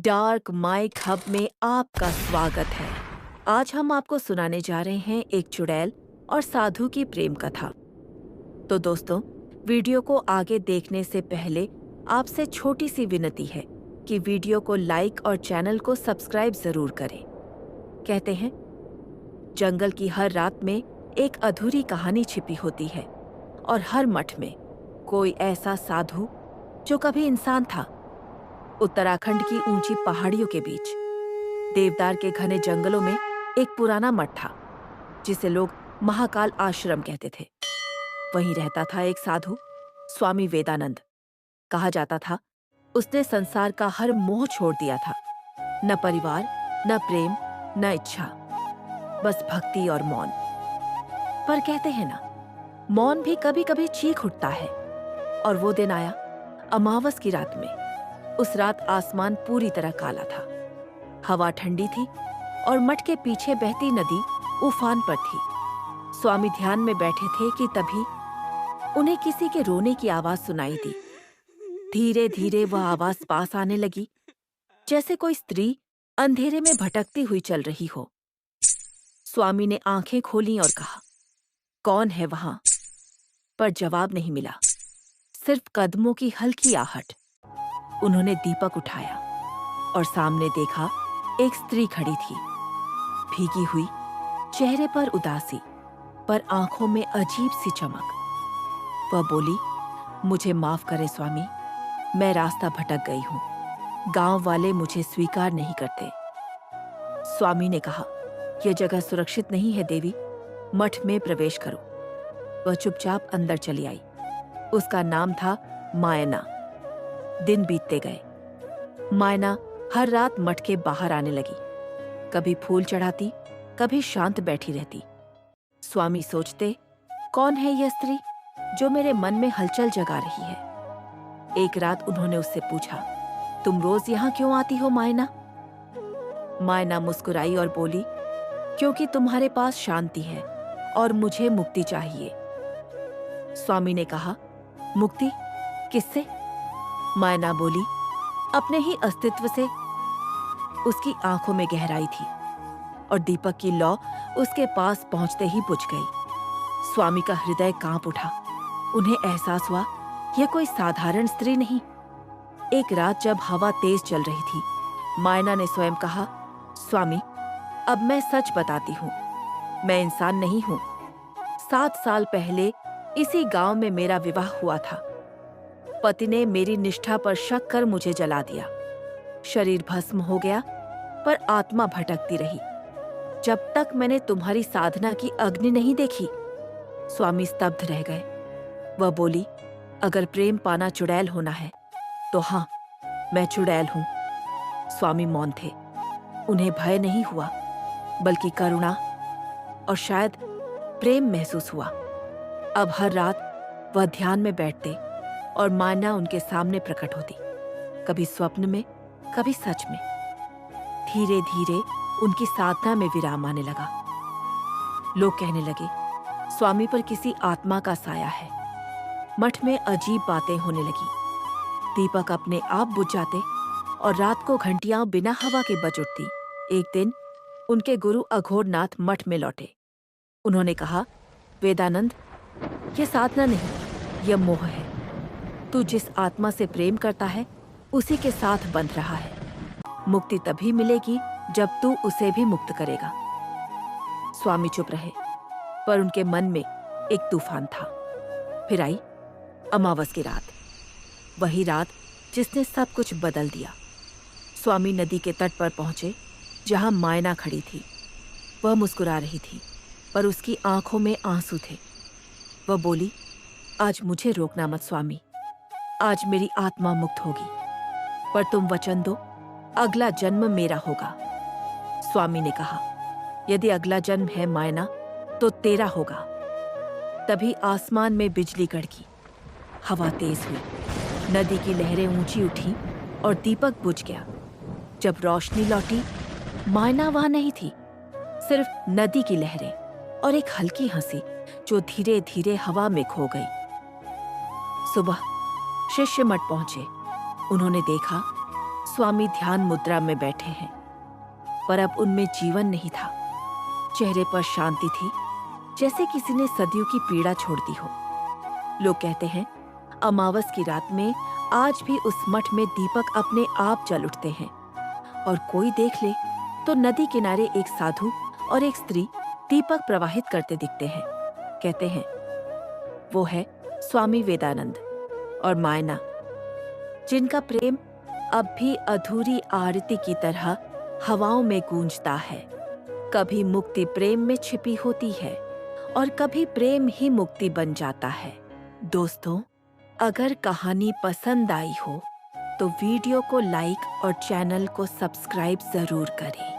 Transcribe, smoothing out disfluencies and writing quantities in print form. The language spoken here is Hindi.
डार्क माइक हब में आपका स्वागत है। आज हम आपको सुनाने जा रहे हैं एक चुड़ैल और साधु की प्रेम कथा। तो दोस्तों, वीडियो को आगे देखने से पहले आपसे छोटी सी विनती है कि वीडियो को लाइक और चैनल को सब्सक्राइब जरूर करें। कहते हैं, जंगल की हर रात में एक अधूरी कहानी छिपी होती है और हर मठ में कोई ऐसा साधु जो कभी इंसान था। उत्तराखंड की ऊंची पहाड़ियों के बीच देवदार के घने जंगलों में एक पुराना मठ था जिसे लोग महाकाल आश्रम कहते थे। वहीं रहता था एक साधु, स्वामी वेदानंद। कहा जाता था उसने संसार का हर मोह छोड़ दिया था। न परिवार, न प्रेम, न इच्छा, बस भक्ति और मौन। पर कहते हैं ना, मौन भी कभी कभी चीख उठता है। और वो दिन आया अमावस की रात में। उस रात आसमान पूरी तरह काला था, हवा ठंडी थी और मठ के पीछे बहती नदी उफान पर थी। स्वामी ध्यान में बैठे थे कि तभी उन्हें किसी के रोने की आवाज सुनाई दी। धीरे धीरे वह आवाज पास आने लगी, जैसे कोई स्त्री अंधेरे में भटकती हुई चल रही हो। स्वामी ने आंखें खोलीं और कहा, कौन है वहां? पर जवाब नहीं मिला, सिर्फ कदमों की हल्की आहट। उन्होंने दीपक उठाया और सामने देखा एक स्त्री खड़ी थी, भीगी हुई, चेहरे पर उदासी, पर आंखों में अजीब सी चमक। वह बोली, मुझे माफ करें स्वामी, मैं रास्ता भटक गई हूं। गांव वाले मुझे स्वीकार नहीं करते। स्वामी ने कहा, यह जगह सुरक्षित नहीं है देवी, मठ में प्रवेश करो। वह चुपचाप अंदर चली आई। उसका नाम था मायना। दिन बीतते गए। मायना हर रात मठ के बाहर आने लगी। कभी फूल चढ़ाती, कभी शांत बैठी रहती। स्वामी सोचते, कौन है यह स्त्री जो मेरे मन में हलचल जगा रही है? एक रात उन्होंने उससे पूछा, तुम रोज यहाँ क्यों आती हो मायना? मायना मुस्कुराई और बोली, क्योंकि तुम्हारे पास शांति है और मुझे मुक्ति चाहिए। स्वामी ने कहा, मुक्ति किससे? मायना बोली, अपने ही अस्तित्व से। उसकी आंखों में गहराई थी और दीपक की लौ उसके पास पहुंचते ही बुझ गई। स्वामी का हृदय कांप उठा। उन्हें एहसास हुआ, यह कोई साधारण स्त्री नहीं। एक रात जब हवा तेज चल रही थी, मायना ने स्वयं कहा, स्वामी, अब मैं सच बताती हूँ, मैं इंसान नहीं हूँ। 7 साल पहले इसी गांव में मेरा विवाह हुआ था। पति ने मेरी निष्ठा पर शक कर मुझे जला दिया। शरीर भस्म हो गया, पर आत्मा भटकती रही जब तक मैंने तुम्हारी साधना की अग्नि नहीं देखी। स्वामी स्तब्ध रह गए। वह बोली, अगर प्रेम पाना चुड़ैल होना है तो हाँ, मैं चुड़ैल हूं। स्वामी मौन थे। उन्हें भय नहीं हुआ, बल्कि करुणा और शायद प्रेम महसूस हुआ। अब हर रात वह ध्यान में बैठते और मायना उनके सामने प्रकट होती, कभी स्वप्न में, कभी सच में। धीरे धीरे उनकी साधना में विराम आने लगा। लोग कहने लगे, स्वामी पर किसी आत्मा का साया है। मठ में अजीब बातें होने लगी। दीपक अपने आप बुझ जाते और रात को घंटियां बिना हवा के बज उठती। एक दिन उनके गुरु अघोरनाथ मठ में लौटे। उन्होंने कहा, वेदानंद, यह साधना नहीं, यह मोह है। तू जिस आत्मा से प्रेम करता है उसी के साथ बंध रहा है। मुक्ति तभी मिलेगी जब तू उसे भी मुक्त करेगा। स्वामी चुप रहे, पर उनके मन में एक तूफान था। फिर आई अमावस की रात, वही रात जिसने सब कुछ बदल दिया। स्वामी नदी के तट पर पहुंचे, जहां मायना खड़ी थी। वह मुस्कुरा रही थी, पर उसकी आंखों में आंसू थे। वह बोली, आज मुझे रोकना मत स्वामी, आज मेरी आत्मा मुक्त होगी, पर तुम वचन दो, अगला जन्म मेरा होगा। स्वामी ने कहा, यदि अगला जन्म है मायना, तो तेरा होगा। तभी आसमान में बिजली कड़की, हवा तेज हुई, नदी की लहरें ऊंची उठी और दीपक बुझ गया। जब रोशनी लौटी, मायना वहां नहीं थी, सिर्फ नदी की लहरें और एक हल्की हंसी जो धीरे धीरे हवा में खो गई। सुबह शिष्य मठ पहुंचे। उन्होंने देखा स्वामी ध्यान मुद्रा में बैठे हैं, पर अब उनमें जीवन नहीं था। चेहरे पर शांति थी, जैसे किसी ने सदियों की पीड़ा छोड़ दी हो। लोग कहते हैं अमावस की रात में आज भी उस मठ में दीपक अपने आप जल उठते हैं, और कोई देख ले तो नदी किनारे एक साधु और एक स्त्री दीपक प्रवाहित करते दिखते हैं। कहते हैं वो है स्वामी वेदानंद और मायना, जिनका प्रेम अब भी अधूरी आरती की तरह हवाओं में गूंजता है। कभी मुक्ति प्रेम में छिपी होती है और कभी प्रेम ही मुक्ति बन जाता है। दोस्तों, अगर कहानी पसंद आई हो तो वीडियो को लाइक और चैनल को सब्सक्राइब जरूर करें।